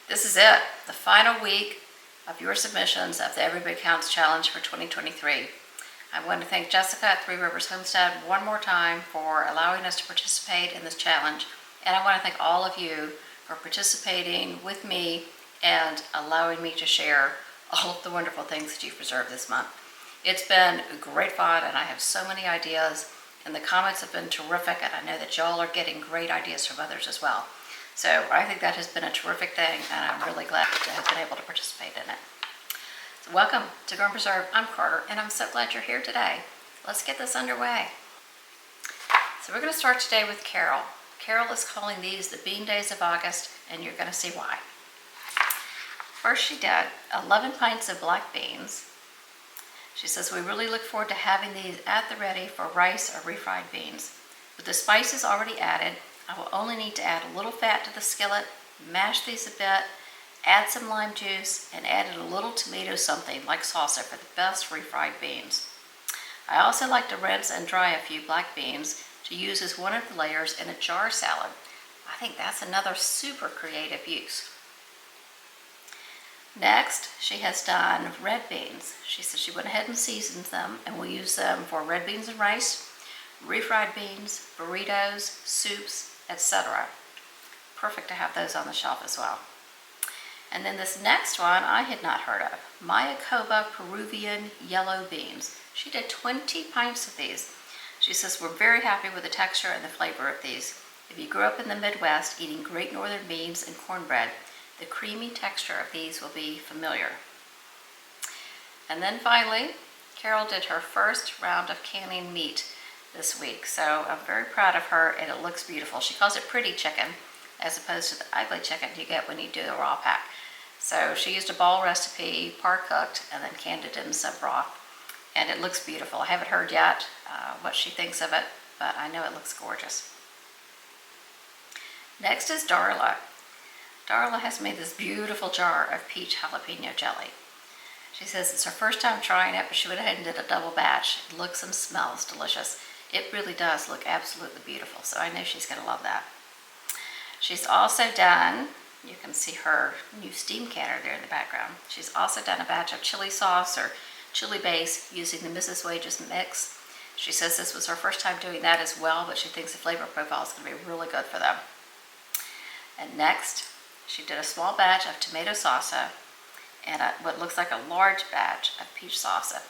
This is it, the final week of your submissions of the Everybody Counts Challenge for 2023. I want to thank Jessica at Three Rivers Homestead one more time for allowing us to participate in this challenge. And I want to thank all of you for participating with me and allowing me to share all of the wonderful things that you've preserved this month. It's been great fun, and I have so many ideas, and the comments have been terrific, and I know that y'all are getting great ideas from others as well. So I think that has been a terrific thing, and I'm really glad to have been able to participate in it. So welcome to Grow and Preserve. I'm Carter, and I'm so glad you're here today. Let's get this underway. So we're going to start today with Carol. Carol is calling these the Bean Days of August, and you're going to see why. First, she did 11 pints of black beans. She says, we really look forward to having these at the ready for rice or refried beans. With the spices already added, I will only need to add a little fat to the skillet, mash these a bit, add some lime juice, and add in a little tomato something like salsa for the best refried beans. I also like to rinse and dry a few black beans to use as one of the layers in a jar salad. I think that's another super creative use. Next, she has done red beans. She said she went ahead and seasoned them, and we'll use them for red beans and rice, refried beans, burritos, soups, etc. Perfect to have those on the shelf as well. And then this next one I had not heard of, Mayacoba Peruvian yellow beans. She did 20 pints of these. She says, we're very happy with the texture and the flavor of these. If you grew up in the Midwest eating Great Northern beans and cornbread, the creamy texture of these will be familiar. And then finally, Carol did her first round of canning meat this week. So I'm very proud of her, and it looks beautiful. She calls it pretty chicken as opposed to the ugly chicken you get when you do the raw pack. So she used a ball recipe, par-cooked, and then canned it in some broth. And it looks beautiful. I haven't heard yet what she thinks of it, but I know it looks gorgeous. Next is Darla. Darla has made this beautiful jar of peach jalapeno jelly. She says it's her first time trying it, but she went ahead and did a double batch. It looks and smells delicious. It really does look absolutely beautiful, so I know she's going to love that. She's also done, you can see her new steam canner there in the background. She's also done a batch of chili sauce or chili base using the Mrs. Wages mix. She says this was her first time doing that as well, but she thinks the flavor profile is going to be really good for them. And next, she did a small batch of tomato salsa and what looks like a large batch of peach salsa.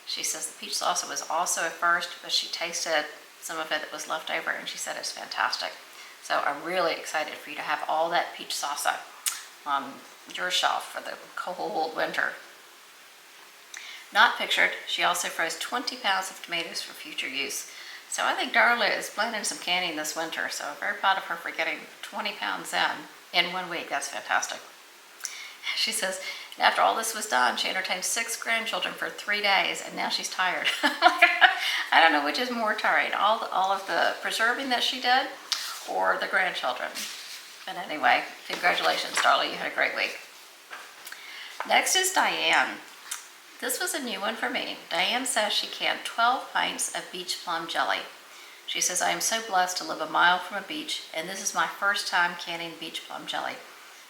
She says the peach salsa was also a first, but she tasted some of it that was left over, and she said it's fantastic. So I'm really excited for you to have all that peach salsa on your shelf for the cold winter. Not pictured, she also froze 20 pounds of tomatoes for future use. So I think Darla is planning some canning this winter, so I'm very proud of her for getting 20 pounds in 1 week. That's fantastic. She says, after all this was done, she entertained 6 grandchildren for 3 days, and now she's tired. I don't know which is more tiring, all of the preserving that she did or the grandchildren. But anyway, congratulations, Darla. You had a great week. Next is Diane. This was a new one for me. Diane says she canned 12 pints of beach plum jelly. She says, I am so blessed to live a mile from a beach, and this is my first time canning beach plum jelly.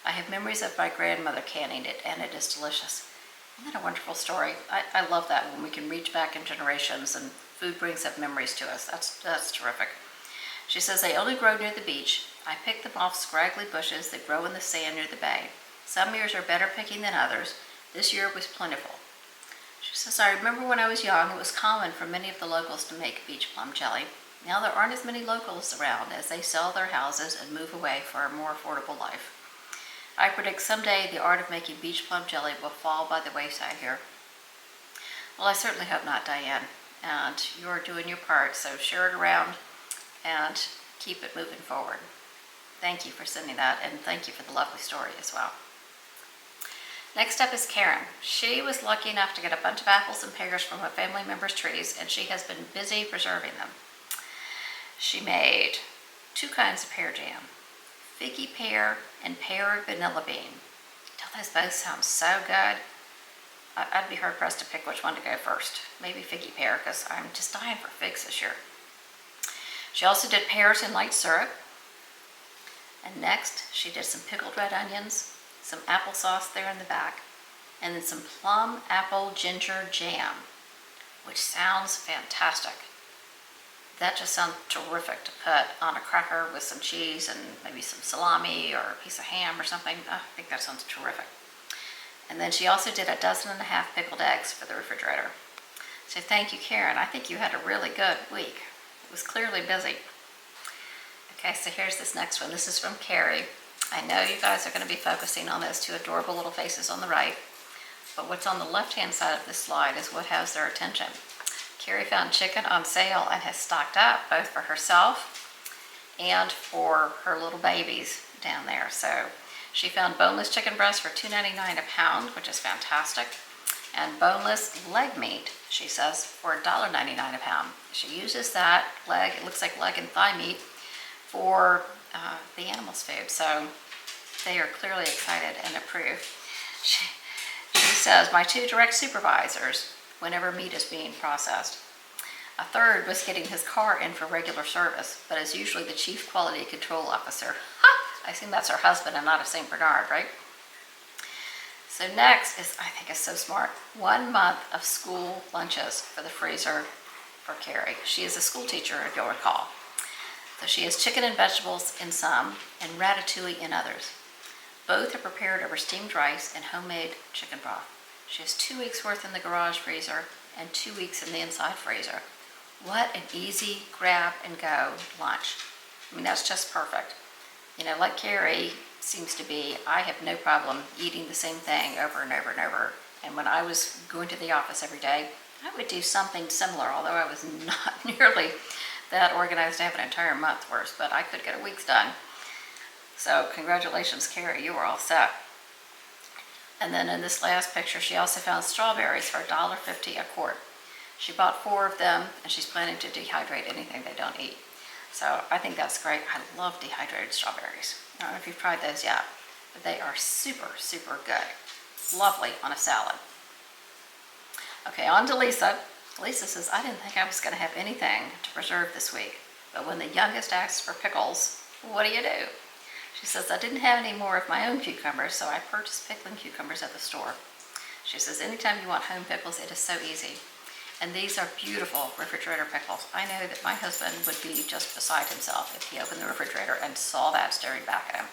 I have memories of my grandmother canning it, and it is delicious. Isn't that a wonderful story? I love that when we can reach back in generations and food brings up memories to us. That's terrific. She says, they only grow near the beach. I pick them off scraggly bushes that grow in the sand near the bay. Some years are better picking than others. This year was plentiful. She says, I remember when I was young, it was common for many of the locals to make beach plum jelly. Now there aren't as many locals around as they sell their houses and move away for a more affordable life. I predict someday the art of making beach plum jelly will fall by the wayside here. Well, I certainly hope not, Diane. And you're doing your part, so share it around and keep it moving forward. Thank you for sending that, and thank you for the lovely story as well. Next up is Karen. She was lucky enough to get a bunch of apples and pears from a family member's trees, and she has been busy preserving them. She made 2 kinds of pear jam, figgy pear and pear vanilla bean. Don't those both sound so good? I'd be hard pressed to pick which one to go first. Maybe figgy pear, because I'm just dying for figs this year. She also did pears in light syrup. And next, she did some pickled red onions, some applesauce there in the back, and then some plum apple ginger jam, which sounds fantastic. That just sounds terrific to put on a cracker with some cheese and maybe some salami or a piece of ham or something. I think that sounds terrific. And then she also did 1.5 dozen pickled eggs for the refrigerator. So thank you, Karen. I think you had a really good week. It was clearly busy. Okay, so here's this next one. This is from Carrie. I know you guys are going to be focusing on those two adorable little faces on the right, but what's on the left-hand side of this slide is what has their attention. Carrie found chicken on sale and has stocked up both for herself and for her little babies down there. So she found boneless chicken breast for $2.99 a pound, which is fantastic, and boneless leg meat, she says, for $1.99 a pound. She uses that leg, it looks like leg and thigh meat, for the animals' food. So they are clearly excited and approve. She says, my 2 direct supervisors, whenever meat is being processed. A third was getting his car in for regular service, but is usually the chief quality control officer. I assume that's her husband and not a St. Bernard, right? So next is, I think is so smart, 1 month of school lunches for the freezer for Carrie. She is a school teacher, if you'll recall. So she has chicken and vegetables in some and ratatouille in others. Both are prepared over steamed rice and homemade chicken broth. She has 2 weeks worth in the garage freezer and 2 weeks in the inside freezer. What an easy grab and go lunch. I mean, that's just perfect. You know, like Carrie seems to be, I have no problem eating the same thing over and over and over. And when I was going to the office every day, I would do something similar, although I was not nearly that organized to have an entire month worth, but I could get a week's done. So congratulations, Carrie, you were all set. And then in this last picture, she also found strawberries for $1.50 a quart. She bought 4 of them, and she's planning to dehydrate anything they don't eat. So I think that's great. I love dehydrated strawberries. I don't know if you've tried those yet, but they are super, super good. Lovely on a salad. Okay, on to Lisa. Lisa says, I didn't think I was going to have anything to preserve this week, but when the youngest asks for pickles, what do? She says, I didn't have any more of my own cucumbers, so I purchased pickling cucumbers at the store. She says, anytime you want home pickles, it is so easy. And these are beautiful refrigerator pickles. I know that my husband would be just beside himself if he opened the refrigerator and saw that staring back at him.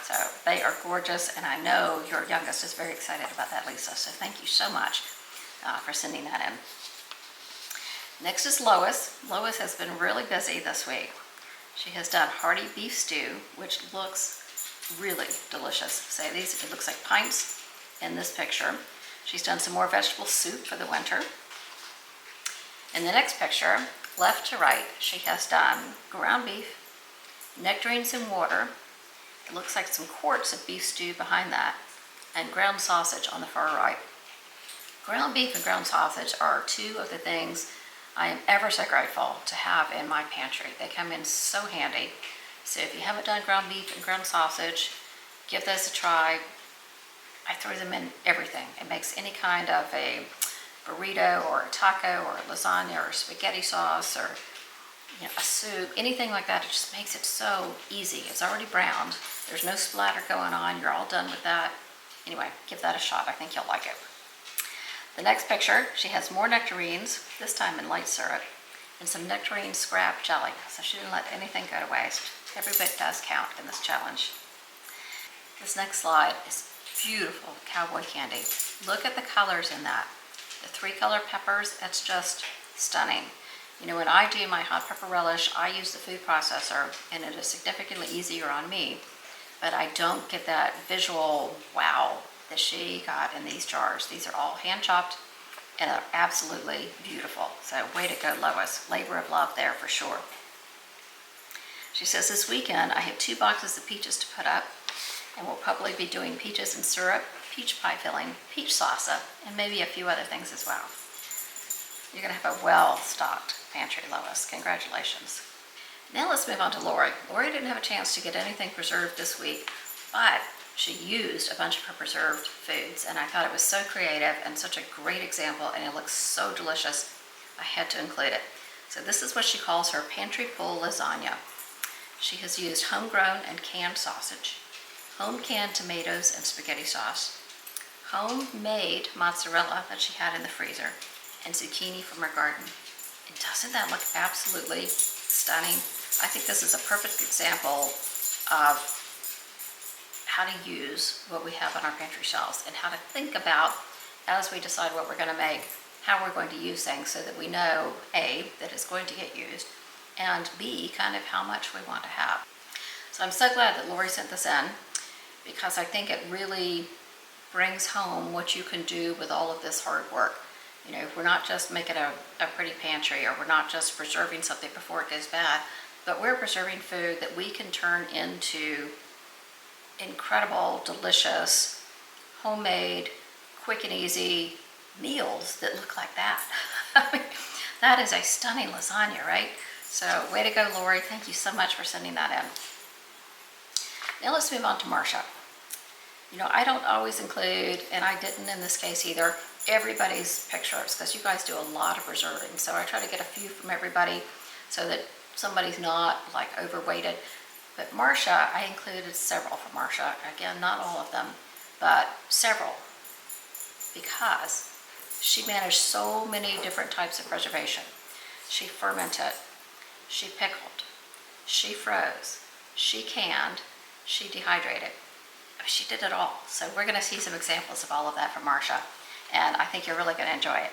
So they are gorgeous, and I know your youngest is very excited about that, Lisa. So thank you so much for sending that in. Next is Lois. Lois has been really busy this week. She has done hearty beef stew, which looks really delicious. So it looks like pints in this picture. She's done some more vegetable soup for the winter. In the next picture, left to right, she has done ground beef, nectarines in water. It looks like some quarts of beef stew behind that, and ground sausage on the far right. Ground beef and ground sausage are 2 of the things I am ever so grateful to have in my pantry. They come in so handy. So if you haven't done ground beef and ground sausage, give those a try. I throw them in everything. It makes any kind of a burrito or a taco or a lasagna or spaghetti sauce or a soup, anything like that. It just makes it so easy. It's already browned. There's no splatter going on. You're all done with that. Anyway, give that a shot. I think you'll like it. The next picture, she has more nectarines, this time in light syrup, and some nectarine scrap jelly. So she didn't let anything go to waste. Every bit does count in this challenge. This next slide is beautiful cowboy candy. Look at the colors in that. The 3-color peppers, that's just stunning. You know, when I do my hot pepper relish, I use the food processor, and it is significantly easier on me, but I don't get that visual wow that she got in these jars. These are all hand chopped and are absolutely beautiful. So way to go, Lois. Labor of love there for sure. She says, this weekend I have 2 boxes of peaches to put up, and we'll probably be doing peaches and syrup, peach pie filling, peach salsa, and maybe a few other things as well. You're going to have a well-stocked pantry, Lois. Congratulations. Now let's move on to Lori. Lori didn't have a chance to get anything preserved this week, but she used a bunch of her preserved foods, and I thought it was so creative and such a great example, and it looks so delicious, I had to include it. So this is what she calls her pantry pull lasagna. She has used homegrown and canned sausage, home canned tomatoes and spaghetti sauce, homemade mozzarella that she had in the freezer, and zucchini from her garden. And doesn't that look absolutely stunning? I think this is a perfect example of how to use what we have on our pantry shelves and how to think about, as we decide what we're going to make, how we're going to use things so that we know, A, that it's going to get used, and B, kind of how much we want to have. So I'm so glad that Lori sent this in, because I think it really brings home what you can do with all of this hard work. You know, we're not just making a pretty pantry, or we're not just preserving something before it goes bad, but we're preserving food that we can turn into incredible, delicious, homemade, quick and easy meals that look like that. I mean, that is a stunning lasagna, right? So way to go, Lori. Thank you so much for sending that in. Now let's move on to Marcia. You know, I don't always include, and I didn't in this case either, everybody's pictures, because you guys do a lot of preserving. So I try to get a few from everybody so that somebody's not like overweighted. But Marcia, I included several from Marcia. Again, not all of them, but several, because she managed so many different types of preservation. She fermented, she pickled, she froze, she canned, she dehydrated. She did it all. So we're going to see some examples of all of that from Marcia, and I think you're really going to enjoy it.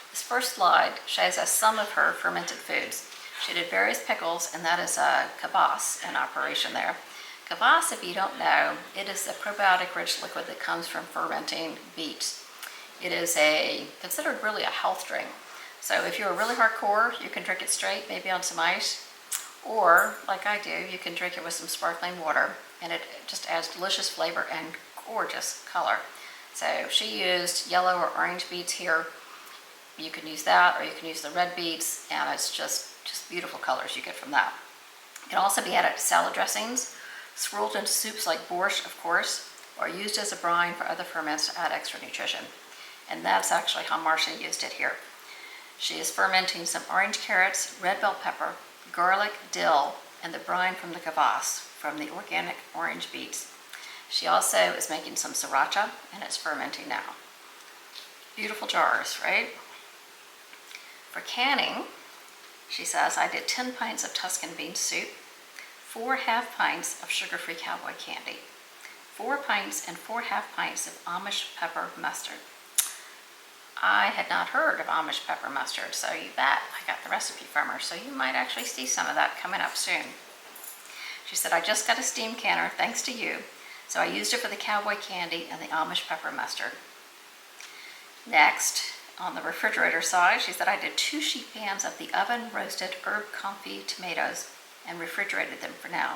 This first slide shows us some of her fermented foods. She did various pickles, and that is a kvass in operation there. Kvass, if you don't know, it is a probiotic-rich liquid that comes from fermenting beets. It is considered really a health drink. So if you're really hardcore, you can drink it straight, maybe on some ice, or like I do, you can drink it with some sparkling water, and it just adds delicious flavor and gorgeous color. So she used yellow or orange beets here. You can use that, or you can use the red beets, and it's just beautiful colors you get from that. It can also be added to salad dressings, swirled into soups like borscht, of course, or used as a brine for other ferments to add extra nutrition. And that's actually how Marcia used it here. She is fermenting some orange carrots, red bell pepper, garlic, dill, and the brine from the kvass from the organic orange beets. She also is making some sriracha, and it's fermenting now. Beautiful jars, right? For canning, she says, I did 10 pints of Tuscan bean soup, 4 half pints of sugar-free cowboy candy, 4 pints and 4 half pints of Amish pepper mustard. I had not heard of Amish pepper mustard, so you bet I got the recipe from her, so you might actually see some of that coming up soon. She said, I just got a steam canner, thanks to you, so I used it for the cowboy candy and the Amish pepper mustard. Next, on the refrigerator side, she said, I did 2 sheet pans of the oven-roasted herb confit tomatoes and refrigerated them for now.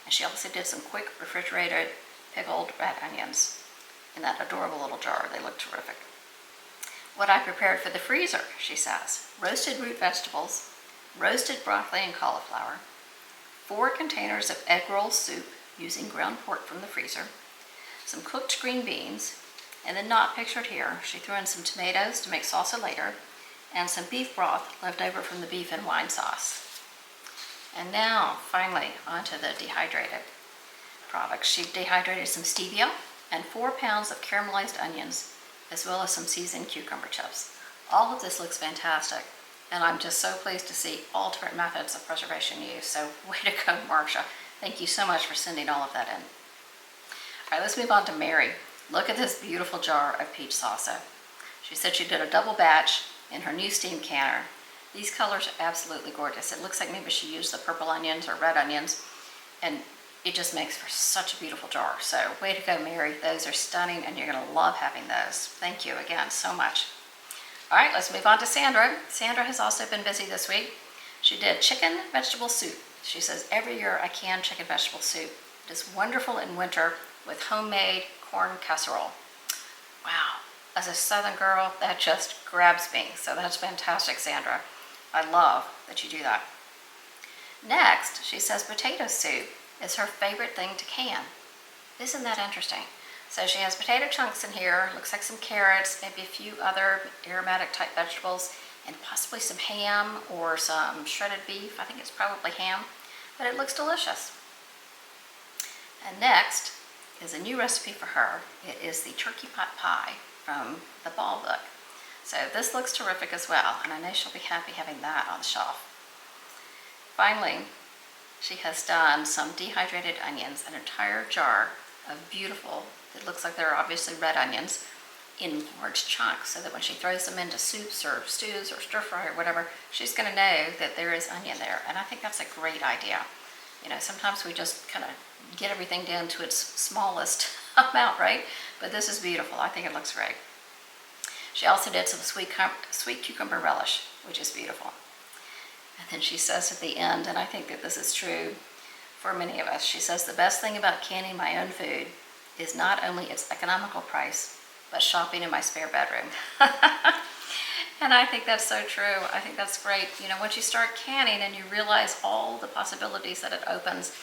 And she also did some quick refrigerated pickled red onions in that adorable little jar. They look terrific. What I prepared for the freezer, she says, roasted root vegetables, roasted broccoli and cauliflower, 4 containers of egg roll soup using ground pork from the freezer, some cooked green beans, and then not pictured here, she threw in some tomatoes to make salsa later, and some beef broth left over from the beef and wine sauce. And now, finally, onto the dehydrated products. She dehydrated some stevia and 4 pounds of caramelized onions, as well as some seasoned cucumber chips. All of this looks fantastic, and I'm just so pleased to see all different methods of preservation used. So way to go, Marcia. Thank you so much for sending all of that in. All right, let's move on to Mary. Look at this beautiful jar of peach salsa. She said she did a double batch in her new steam canner. These colors are absolutely gorgeous. It looks like maybe she used the purple onions or red onions, and it just makes for such a beautiful jar. So way to go, Mary. Those are stunning, and you're going to love having those. Thank you again so much. All right, let's move on to Sandra. Sandra has also been busy this week. She did chicken vegetable soup. She says, every year I can chicken vegetable soup. It is wonderful in winter with homemade corn casserole. Wow, as a Southern girl, that just grabs me. So that's fantastic, Sandra. I love that you do that. Next, she says potato soup is her favorite thing to can. Isn't that interesting? So she has potato chunks in here, looks like some carrots, maybe a few other aromatic type vegetables, and possibly some ham or some shredded beef. I think it's probably ham, but it looks delicious. And next is a new recipe for her. It is the turkey pot pie from the Ball book. So this looks terrific as well, and I know she'll be happy having that on the shelf. Finally, she has done some dehydrated onions, an entire jar of beautiful, it looks like they're obviously red onions, in large chunks, so that when she throws them into soups or stews or stir fry or whatever, she's going to know that there is onion there. And I think that's a great idea. You know, sometimes we just kind of get everything down to its smallest amount, right? But this is beautiful. I think it looks great. She also did some sweet cucumber relish, which is beautiful. And then she says at the end, and I think that this is true for many of us, she says, the best thing about canning my own food is not only its economical price, but shopping in my spare bedroom. And I think that's so true. I think that's great. You know, once you start canning and you realize all the possibilities that it opens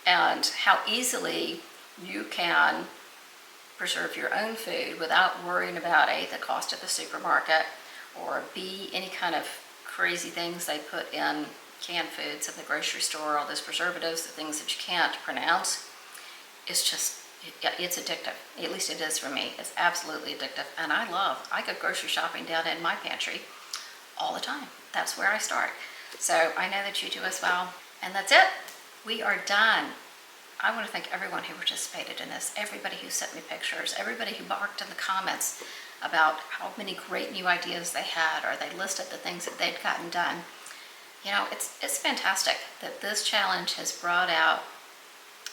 and how easily you can preserve your own food without worrying about A, the cost at the supermarket, or B, any kind of crazy things they put in canned foods at the grocery store, all those preservatives, the things that you can't pronounce. It's addictive. At least it is for me. It's absolutely addictive. And I go grocery shopping down in my pantry all the time. That's where I start. So I know that you do as well. And that's it. We are done. I want to thank everyone who participated in this, everybody who sent me pictures, everybody who barked in the comments about how many great new ideas they had, or they listed the things that they'd gotten done. You know, it's fantastic that this challenge has brought out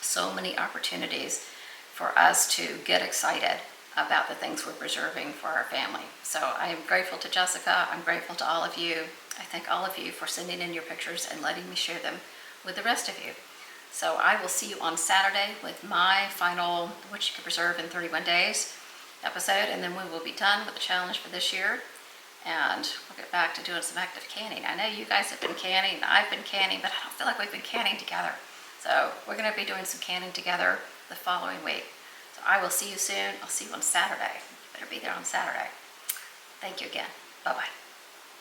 so many opportunities for us to get excited about the things we're preserving for our family. So I am grateful to Jessica. I'm grateful to all of you. I thank all of you for sending in your pictures and letting me share them with the rest of you. So I will see you on Saturday with my final What You Can Preserve in 31 Days episode, and then we will be done with the challenge for this year, and we'll get back to doing some active canning. I know you guys have been canning, I've been canning, but I don't feel like we've been canning together. So we're going to be doing some canning together the following week. So I will see you soon. I'll see you on Saturday. You better be there on Saturday. Thank you again. Bye-bye.